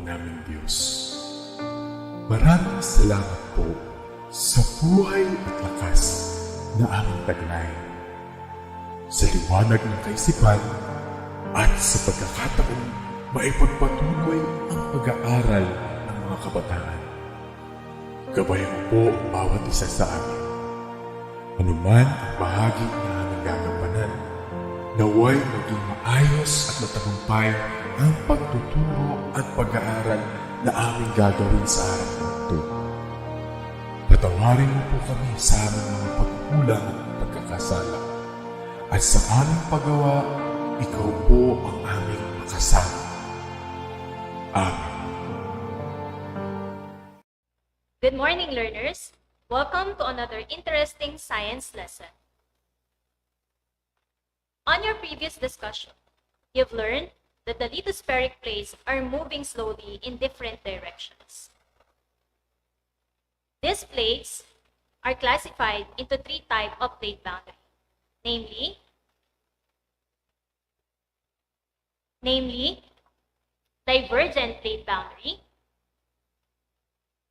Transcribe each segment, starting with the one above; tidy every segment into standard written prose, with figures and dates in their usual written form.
naming Diyos. Maraming salamat po sa buhay at lakas na aming taglay, sa liwanag ng kaisipan at sa pagkakataong maipagpatuloy ang pag-aaral ng mga kabataan. Gabayan mo po ang bawat isa sa amin. Anuman ang bahagi na aming gagampanan, naway maging maayos at matagumpay ang pagtuturo at pag-aaral na aming gagawin sa araw na ito. Patawarin mo po kami sa aming mga pagkukulang at pagkakasala. At sa aming paggawa, ikaw po ang aming makasama. Amen. Good morning, learners. Welcome to another interesting science lesson. On your previous discussion, you've learned that the lithospheric plates are moving slowly in different directions. These plates are classified into three types of plate boundary, namely divergent plate boundary,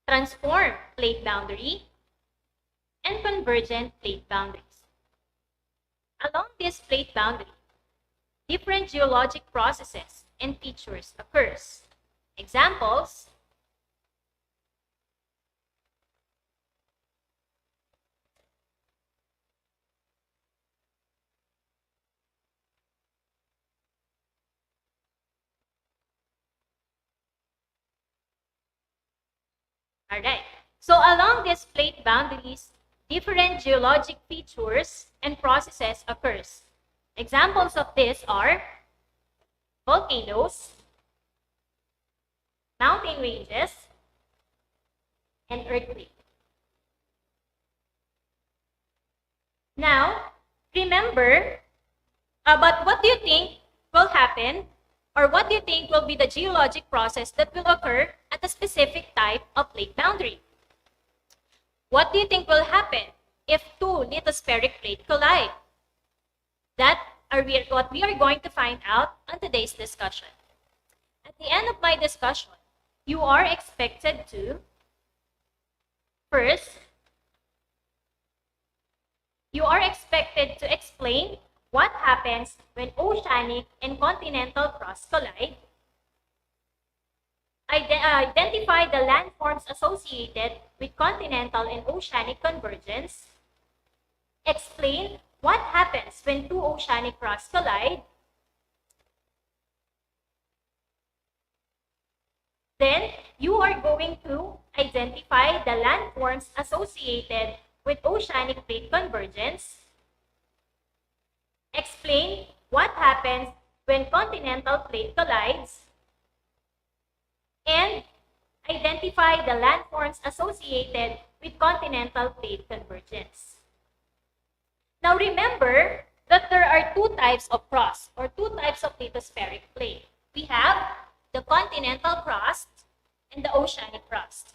transform plate boundary, and convergent plate boundaries. Along this plate boundary, different geologic processes and features occurs. Examples: Alright, so along these plate boundaries, different geologic features and processes occurs. Examples of this are volcanoes, mountain ranges, and earthquakes. Now, remember, but what do you think will happen, or what do you think will be the geologic process that will occur at a specific type of plate boundary? What do you think will happen if two lithospheric plates collide? That are what we are going to find out on today's discussion. At the end of my discussion, you are expected to, first, you are expected to explain what happens when oceanic and continental crust collide, identify the landforms associated with continental and oceanic convergence, explain what happens when two oceanic crusts collide, then you are going to identify the landforms associated with oceanic plate convergence, explain what happens when continental plate collides, and identify the landforms associated with continental plate convergence. Now remember that there are two types of crust, or two types of lithospheric plate. We have the continental crust and the oceanic crust.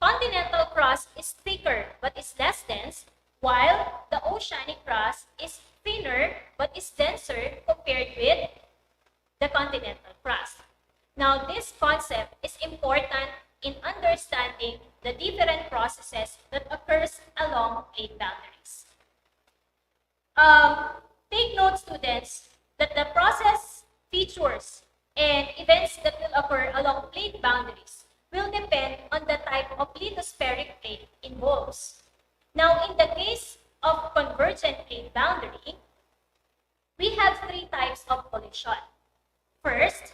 Continental crust is thicker but is less dense, while the oceanic crust is thinner but is denser compared with the continental crust. Now, this concept is important in understanding the different processes that occurs along plate boundaries. Take note, students, that the process, features, and events that will occur along plate boundaries will depend on the type of lithospheric plate involves. Now, in the case of convergent plate boundary, we have three types of collision. First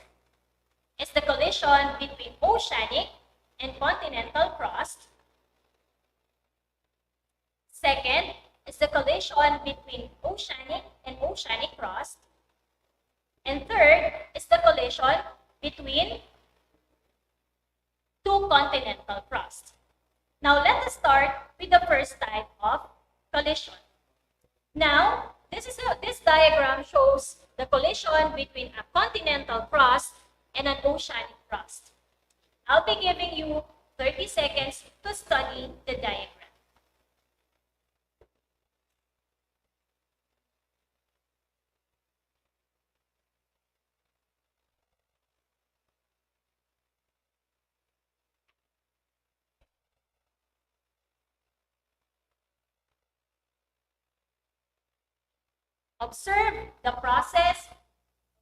is the collision between oceanic and continental crust. Second is the collision between oceanic and oceanic crust. And third is the collision between two continental crusts. Now, let us start with the first type of collision. Now, this diagram shows the collision between a continental crust and an oceanic crust. I'll be giving you 30 seconds to study the diagram. Observe the process.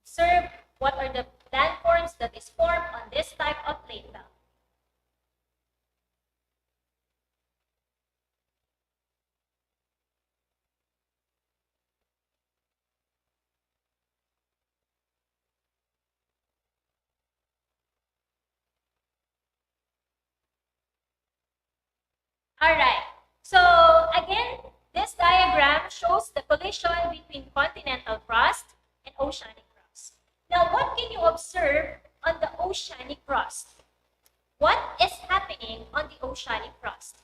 Observe what are the landforms that is formed on this type of plate belt. Alright, so again, this diagram shows the collision between continental crust and oceanic crust. Now, what can you observe on the oceanic crust? What is happening on the oceanic crust?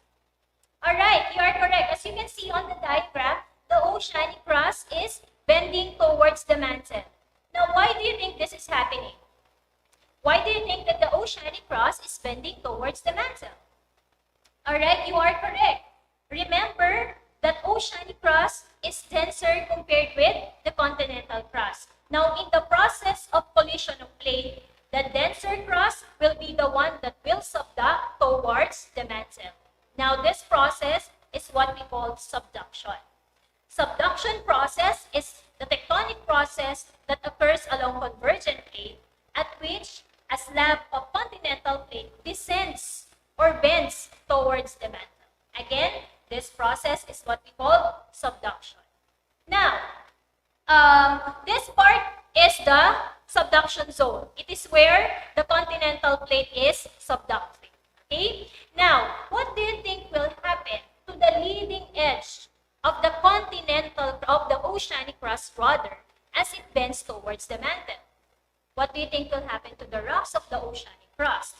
Alright, you are correct. As you can see on the diagram, the oceanic crust is bending towards the mantle. Now, why do you think this is happening? Why do you think that the oceanic crust is bending towards the mantle? Alright, you are correct. Remember that oceanic crust is denser compared with the continental crust. Now, in the process of collision of plate, the denser crust will be the one that will subduct towards the mantle. Now, this process is what we call subduction. Subduction process is the tectonic process that occurs along convergent plate at which a slab of continental plate descends or bends towards the mantle. Again, this process is what we call subduction. Now, this part is the subduction zone. It is where the continental plate is subducting. Okay? Now, what do you think will happen to the leading edge of the oceanic crust rather as it bends towards the mantle? What do you think will happen to the rocks of the oceanic crust?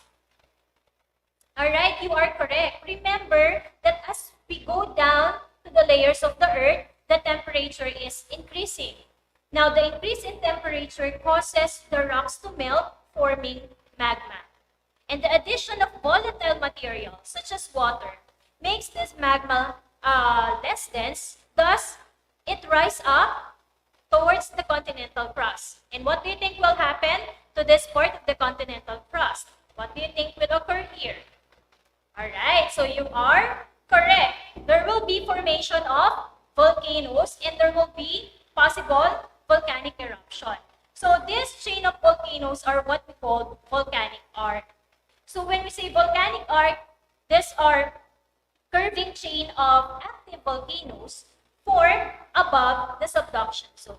Alright, you are correct. Remember that as we go down to the layers of the earth, the temperature is increasing. Now, the increase in temperature causes the rocks to melt, forming magma. And the addition of volatile materials, such as water, makes this magma less dense. Thus, it rises up towards the continental crust. And what do you think will happen to this part of the continental crust? What do you think will occur here? Alright, so you are correct. There will be formation of volcanoes and there will be possible volcanic eruption. So this chain of volcanoes are what we call volcanic arc. So when we say volcanic arc, these are curving chain of active volcanoes formed above the subduction zone.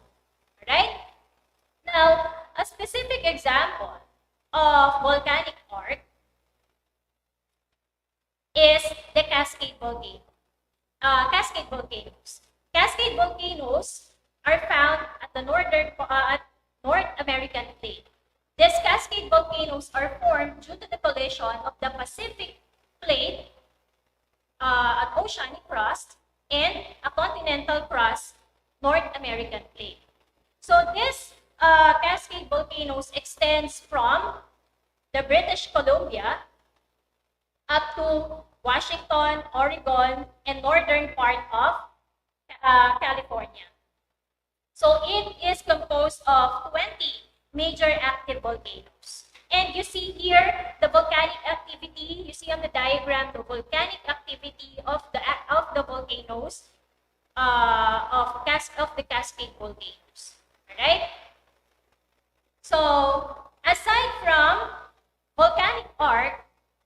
Alright? Now, a specific example of volcanic arc is the Cascade volcano. Cascade volcanoes. Cascade volcanoes are found at the North American plate. These cascade volcanoes are formed due to the collision of the Pacific plate, an oceanic crust, and a continental crust, North American plate. So this cascade volcanoes extends from the British Columbia up to Washington, Oregon, and northern part of California. So it is composed of 20 major active volcanoes. And you see here the volcanic activity. You see on the diagram the volcanic activity of the volcanoes of the Cascade volcanoes. Alright? So aside from volcanic arc,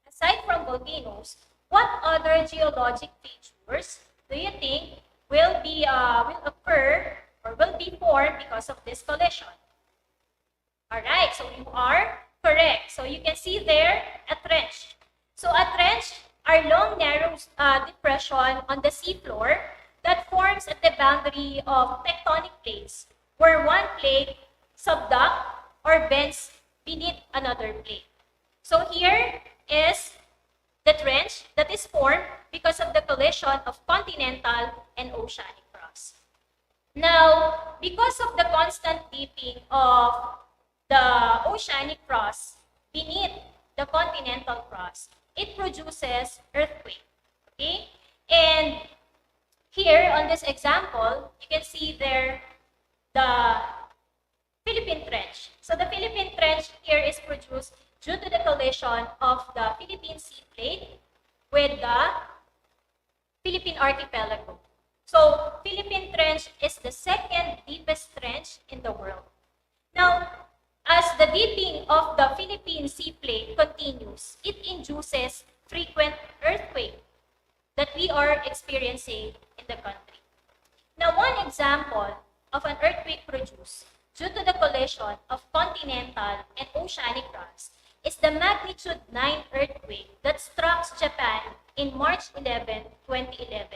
aside from volcanoes, what other geologic features do you think will occur or will be formed because of this collision? Alright, so you are correct. So you can see there a trench. So a trench are long, narrow depression on the seafloor that forms at the boundary of tectonic plates, where one plate subduct or bends beneath another plate. So here is the trench that is formed because of the collision of continental and oceanic crust. Now, because of the constant dipping of the oceanic crust beneath the continental crust, it produces earthquake. Okay? And here on this example, you can see there the Philippine Trench. So the Philippine Trench here is produced due to the collision of the Philippine Sea Plate with the Philippine Archipelago. So, Philippine Trench is the second deepest trench in the world. Now, as the deepening of the Philippine sea plate continues, it induces frequent earthquakes that we are experiencing in the country. Now, one example of an earthquake produced due to the collision of continental and oceanic crust is the magnitude 9 earthquake that struck Japan in March 11, 2011.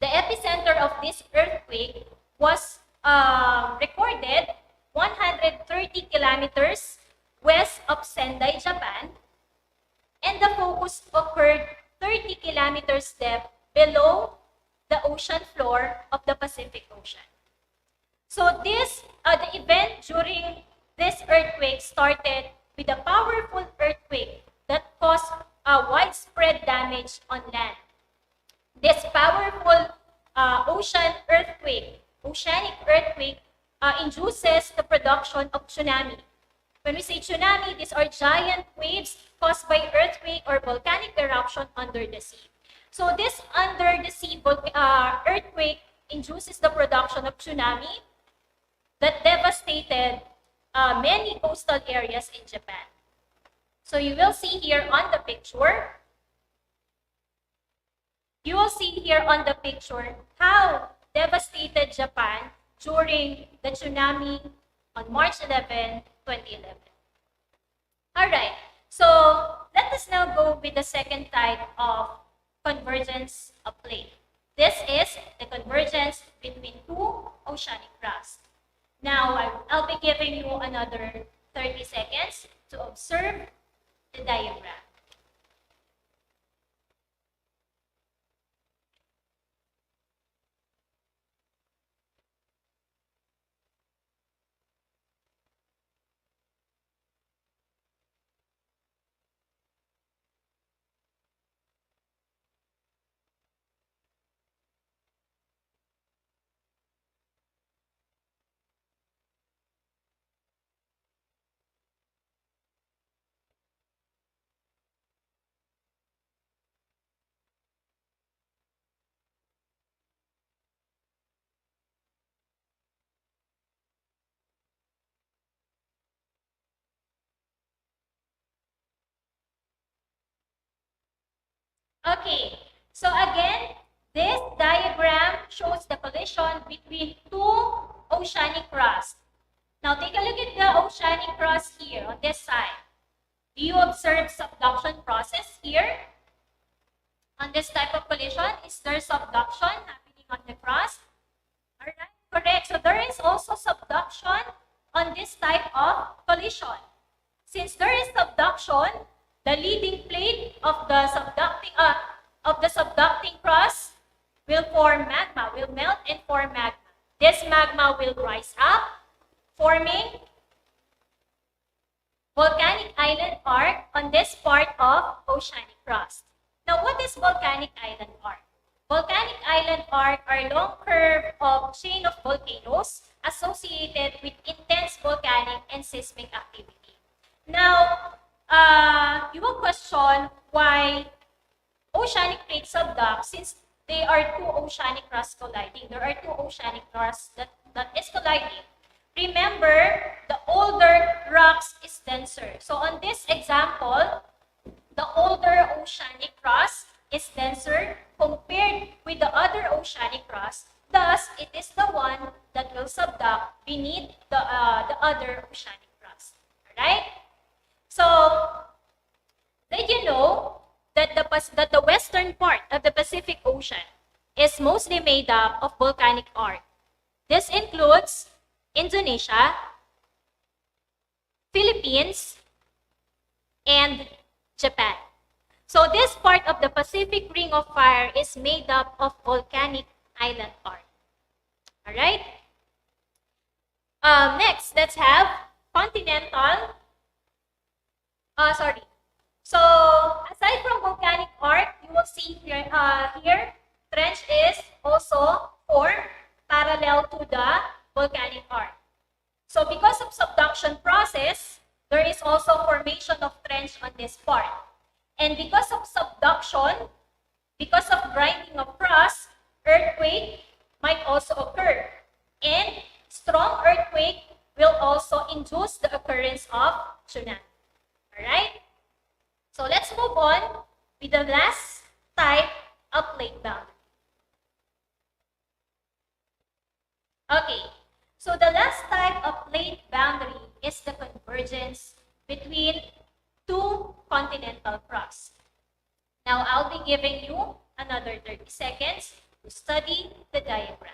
The epicenter of this earthquake was recorded 130 kilometers west of Sendai, Japan, and the focus occurred 30 kilometers depth below the ocean floor of the Pacific Ocean. So the event during this earthquake started with a powerful earthquake that caused widespread damage on land. This powerful oceanic earthquake, induces the production of tsunami. When we say tsunami, these are giant waves caused by earthquake or volcanic eruption under the sea. So this under the sea earthquake induces the production of tsunami that devastated many coastal areas in Japan. So you will see here on the picture, how devastated Japan during the tsunami on March 11, 2011. Alright, so let us now go with the second type of convergence of plate. This is the convergence between two oceanic crusts. Now, I'll be giving you another 30 seconds to observe the diagram. Okay, so again, this diagram shows the collision between two oceanic crusts. Now take a look at the oceanic crust here on this side. Do you observe subduction process here? On this type of collision, is there subduction happening on the crust? Alright, correct. So there is also subduction on this type of collision. Since there is subduction, the leading plate of the subducting crust will form magma, will melt and form magma. This magma will rise up, forming volcanic island arc on this part of oceanic crust. Now, what is volcanic island arc? Volcanic island arc are long curve of chain of volcanoes associated with intense volcanic and seismic activity. Now, you will question why oceanic plates subduct since they are two oceanic crusts colliding. There are two oceanic crusts that is colliding. Remember, the older rocks is denser. So on this example, the older oceanic crust is denser compared with the other oceanic crust. Thus, it is the one that will subduct beneath the other oceanic crust. Alright? So, did you know that the western part of the Pacific Ocean is mostly made up of volcanic arc? This includes Indonesia, Philippines, and Japan. So this part of the Pacific Ring of Fire is made up of volcanic island arc. Alright? Next, let's have continental. So, aside from volcanic arc, you will see here, trench is also formed parallel to the volcanic arc. So, because of subduction process, there is also formation of trench on this part. And because of subduction, because of grinding of crust, earthquake might also occur. And strong earthquake will also induce the occurrence of tsunami. Alright? So let's move on with the last type of plate boundary. Okay, so the last type of plate boundary is the convergence between two continental crust. Now, I'll be giving you another 30 seconds to study the diagram.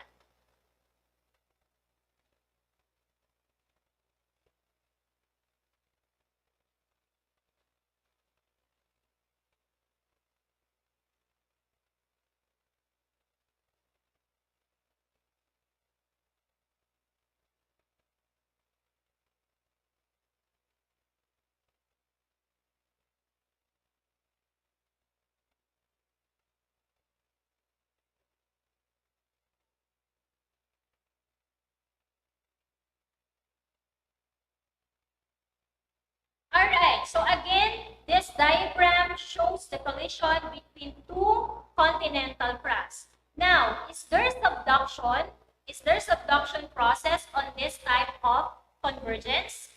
Alright, so again, this diagram shows the collision between two continental crusts. Now, is there subduction? Is there subduction process on this type of convergence?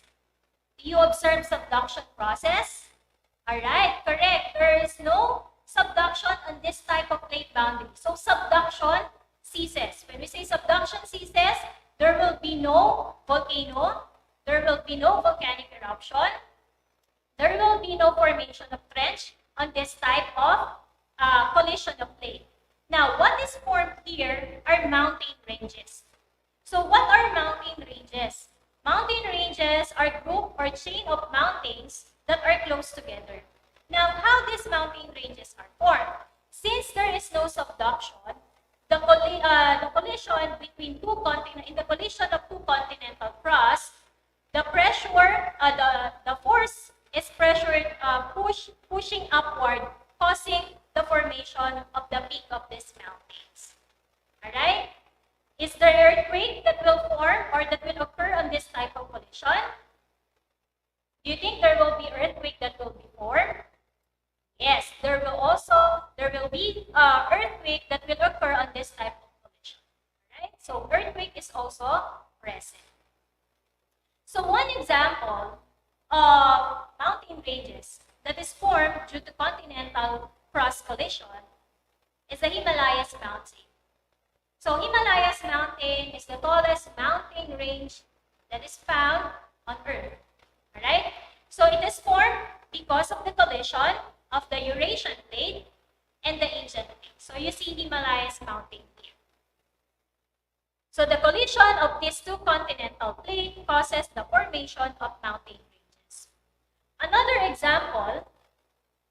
Do you observe subduction process? Alright, correct. There is no subduction on this type of plate boundary. So subduction ceases. When we say subduction ceases, there will be no volcano, there will be no volcanic eruption, there will be no formation of trench on this type of collision of plate. Now, what is formed here are mountain ranges. So what are mountain ranges? Mountain ranges are group or chain of mountains that are close together. Now, how these mountain ranges are formed? Since there is no subduction, the collision between two continents, in the collision of two continental crusts, the pressure, the force is pressure pushing upward, causing the formation of the peak of these mountains. Alright? Is there earthquake that will form or that will occur on this type of collision? Do you think there will be earthquake that will be formed? Yes, there will be earthquake that will occur on this type of collision. Alright? So earthquake is also present. So one example of mountain ranges that is formed due to continental cross collision is the Himalayas mountain. So Himalayas mountain is the tallest mountain range that is found on Earth. Alright? So it is formed because of the collision of the Eurasian plate and the Asian plate. So you see Himalayas mountain here. So the collision of these two continental plates causes the formation of mountain ranges. Another example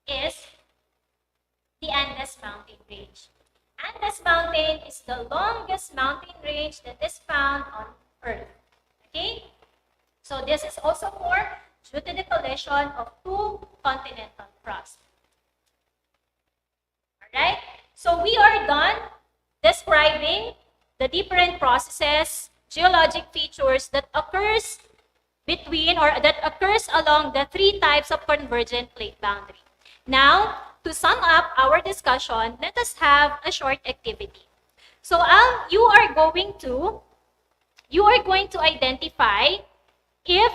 is the Andes mountain range. Andes mountain is the longest mountain range that is found on Earth. Okay? So this is also formed due to the collision of two continental crusts. Alright? So we are done describing the different processes, geologic features that occurs between or that occurs along the three types of convergent plate boundary. Now, to sum up our discussion, let us have a short activity. So you are going to identify if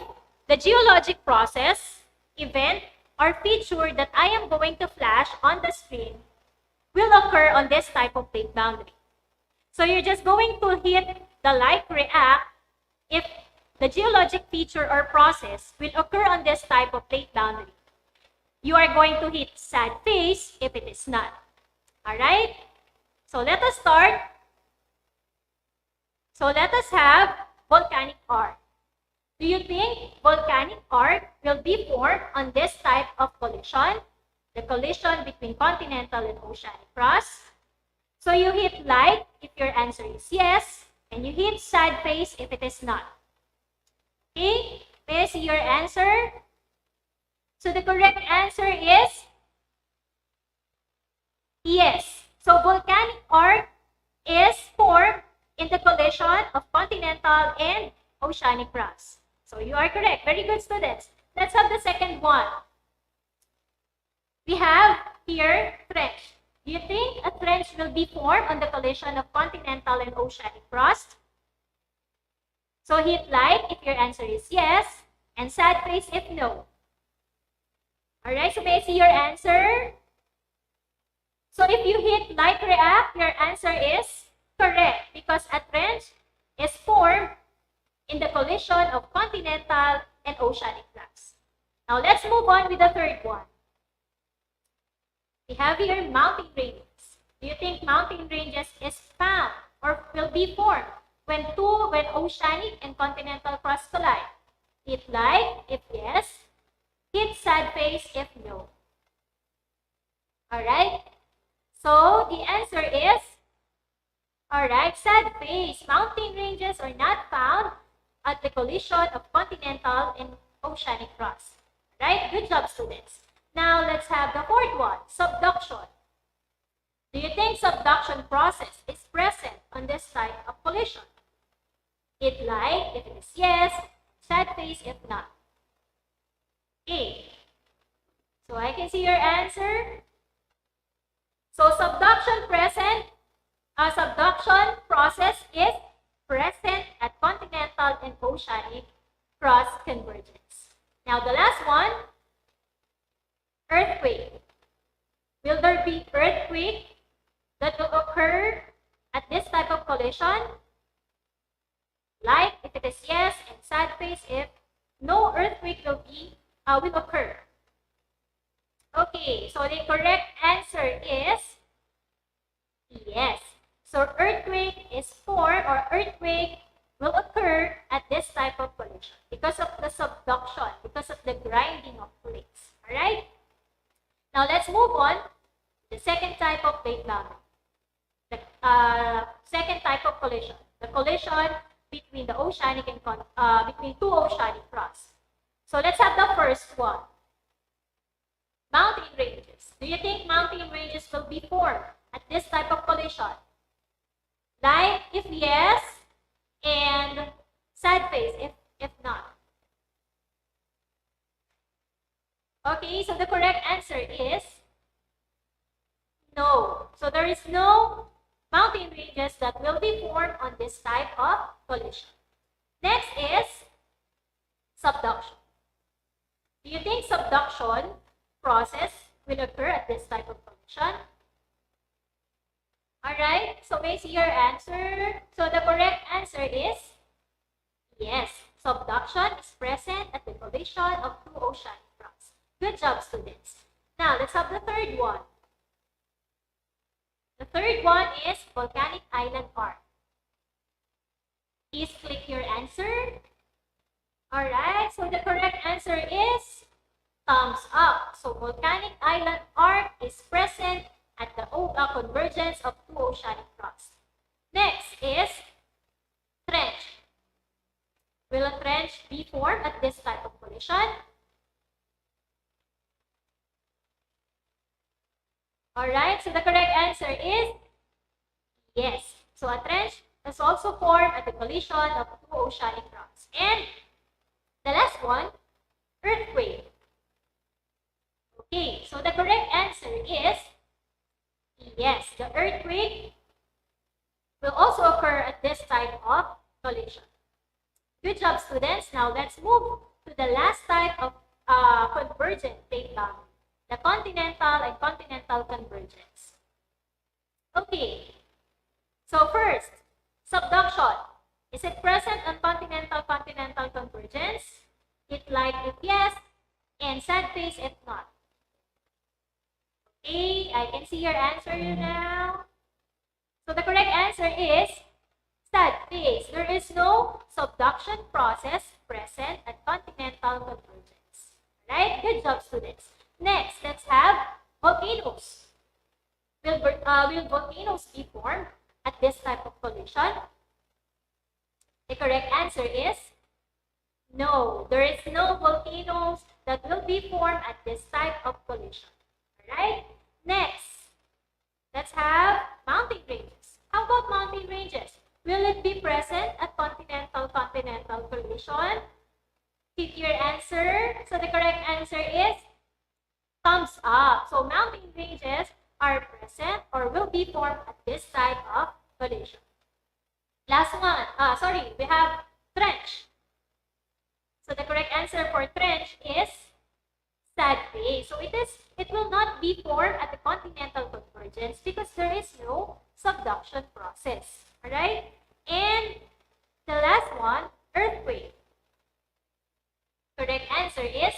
the geologic process, event, or feature that I am going to flash on the screen will occur on this type of plate boundary. So you're just going to hit the like react if the geologic feature or process will occur on this type of plate boundary. You are going to hit sad face if it is not. Alright? So let us start. So let us have volcanic arc. Do you think volcanic arc will be formed on this type of collision? The collision between continental and oceanic crust? So you hit like if your answer is yes, and you hit sad face if it is not. Okay? May I see your answer? So the correct answer is yes. So volcanic arc is formed in the collision of continental and oceanic crust. So you are correct. Very good, students. Let's have the second one. We have here trench. Do you think a trench will be formed on the collision of continental and oceanic crust? So hit like if your answer is yes, and sad face if no. Alright, so may I see your answer? So if you hit like react, your answer is correct because a trench is formed in the collision of continental and oceanic crust. Now let's move on with the third one. We have here mountain ranges. Do you think mountain ranges is found or will be formed when oceanic and continental crust collide? Hit like if yes, hit sad face if no. Alright? So the answer is, alright, sad face. Mountain ranges are not found at the collision of continental and oceanic crust. Right? Good job, students. Now, let's have the fourth one, subduction. Do you think subduction process is present on this type of collision? Hit like if it is yes, sad face if not. Okay. So, I can see your answer. So, subduction process is present at continental and oceanic crust convergence. Now, the last one, earthquake. Will there be earthquake that will occur at this type of collision? Like if it is yes, and sad face if no earthquake will occur. Okay, so the correct answer is yes. So earthquake is formed or earthquake will occur at this type of collision because of the subduction, because of the grinding of plates. Alright? Now let's move on to the second type of plate boundary. The second type of collision. The collision between the oceanic and between two oceanic crusts. So let's have the first one. Mountain ranges. Do you think mountain ranges will be formed at this type of collision? Like if yes, and sad face if not. Okay, so the correct answer is no. So there is no mountain ranges that will be formed on this type of collision. Next is subduction. Do you think subduction process will occur at this type of collision? Alright, so may I see your answer? So the correct answer is yes. Subduction is present at the collision of two oceanic crusts. Good job, students. Now, let's have the third one. The third one is volcanic island arc. Please click your answer. Alright, so the correct answer is thumbs up. So, volcanic island arc is present at the convergence of two oceanic crusts. Next is trench. Will a trench be formed at this type of collision? Alright, so the correct answer is yes. So a trench is also formed at the collision of two oceanic crusts. And the last one, earthquake. Okay, so the correct answer is yes. The earthquake will also occur at this type of collision. Good job, students. Now let's move to the last type of convergent plate boundary, the continental and continental convergence. Okay, so first, subduction. Is it present on continental-continental convergence? Hit like if yes, and sad face if not. Okay, I can see your answer now. So the correct answer is sad face. There is no subduction process present at continental convergence. Right? Good job, students. Next, let's have volcanoes. Will volcanoes be formed at this type of collision? The correct answer is no. There is no volcanoes that will be formed at this type of collision. Alright? Next, let's have mountain ranges. How about mountain ranges? Will it be present at continental-continental collision? Hit your answer. So the correct answer is thumbs up. So mountain ranges are present or will be formed at this type of collision. Last one, we have trench. So the correct answer for trench is sad bay. So it will not be formed at the continental convergence because there is no subduction process. Alright? And the last one, earthquake. Correct answer is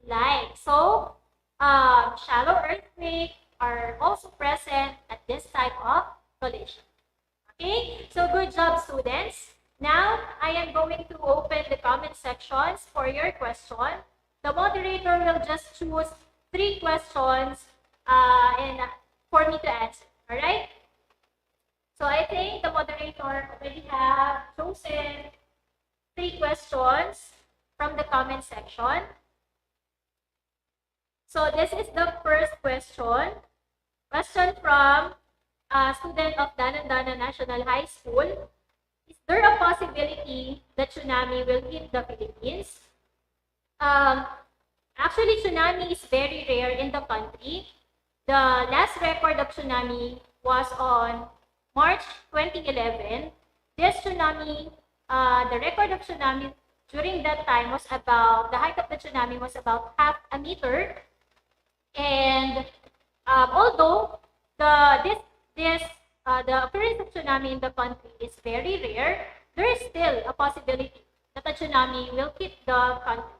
light. So shallow earthquake are also present at this type of collision. Okay, so good job, students. Now, I am going to open the comment sections for your question. The moderator will just choose 3 questions for me to answer. All right? So I think the moderator already have chosen 3 questions from the comment section. So this is the first question. Question from a student of Danandana National High School. Is there a possibility that tsunami will hit the Philippines? Actually, tsunami is very rare in the country. The last record of tsunami was on March 2011. This tsunami, the record of tsunami during that time was about, the height of the tsunami was about half a meter. And although the occurrence of tsunami in the country is very rare, there is still a possibility that a tsunami will hit the country.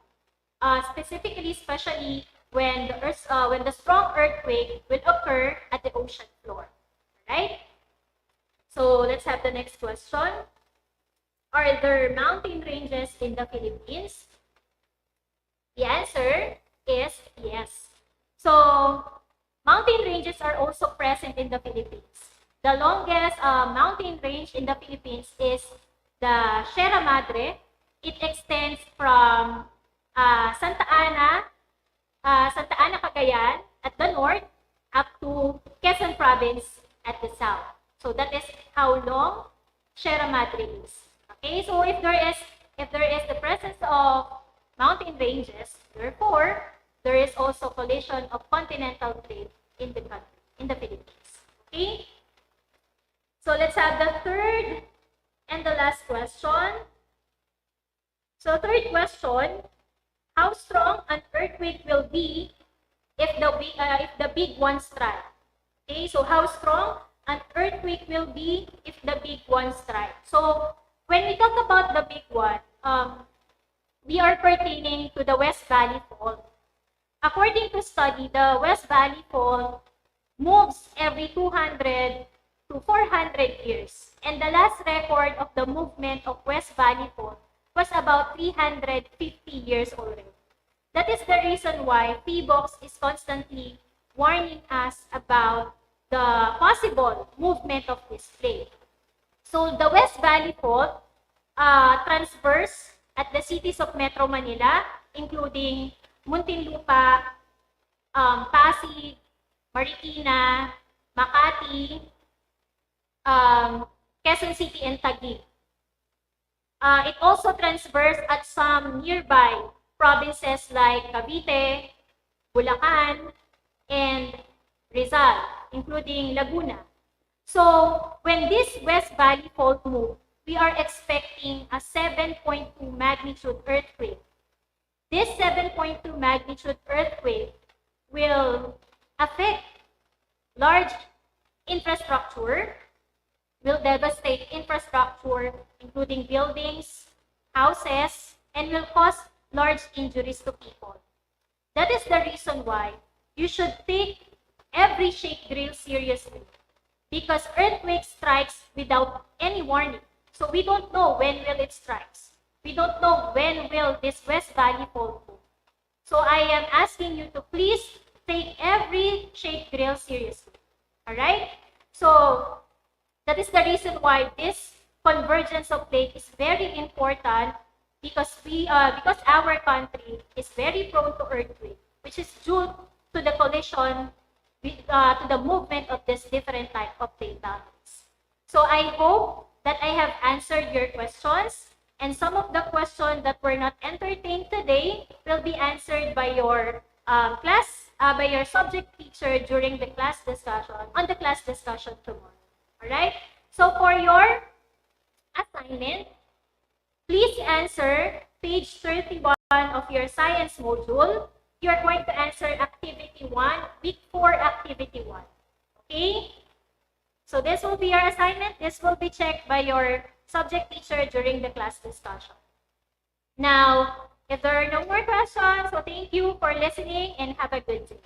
Especially when the strong earthquake will occur at the ocean floor. Right? So let's have the next question. Are there mountain ranges in the Philippines? The answer is yes. So mountain ranges are also present in the Philippines. The longest mountain range in the Philippines is the Sierra Madre. It extends from Santa Ana, Cagayan at the north up to Quezon Province at the south. So that is how long Sierra Madre is. Okay, so if there is the presence of mountain ranges, therefore there is also collision of continental plate in the country, in the Philippines. Okay? So let's have the third and the last question. So third question, how strong an earthquake will be if the big one strike? Okay, so how strong an earthquake will be if the big one strike? So when we talk about the big one, we are pertaining to the West Valley Fault. According to study, the West Valley Fault moves every 200 to 400 years. And the last record of the movement of West Valley Fault was about 350 years already. That is the reason why PBOX is constantly warning us about the possible movement of this plate. So the West Valley Fault transverse at the cities of Metro Manila, including Muntinlupa, Pasig, Marikina, Makati, Quezon City, and Taguig. It also transverse at some nearby provinces like Cavite, Bulacan, and Rizal, including Laguna. So when this West Valley Fault moves, we are expecting a 7.2 magnitude earthquake. This 7.2 magnitude earthquake will affect large infrastructure, will devastate infrastructure, including buildings, houses, and will cause large injuries to people. That is the reason why you should take every shake drill seriously, because earthquake strikes without any warning. So we don't know when will it strikes. We don't know when will this West Valley Fault move. So I am asking you to please take every shake drill seriously. Alright? So that is the reason why this convergence of plate is very important, because our country is very prone to earthquake, which is due to the collision to the movement of this different type of plate boundaries. So I hope that I have answered your questions, and some of the questions that were not entertained today will be answered by your class by your subject teacher during the class discussion, on the class discussion tomorrow. Alright? So for your assignment, please answer page 31 of your science module. You're going to answer activity 1, week 4 activity 1. Okay? So this will be your assignment. This will be checked by your subject teacher during the class discussion. Now, if there are no more questions, so thank you for listening and have a good day.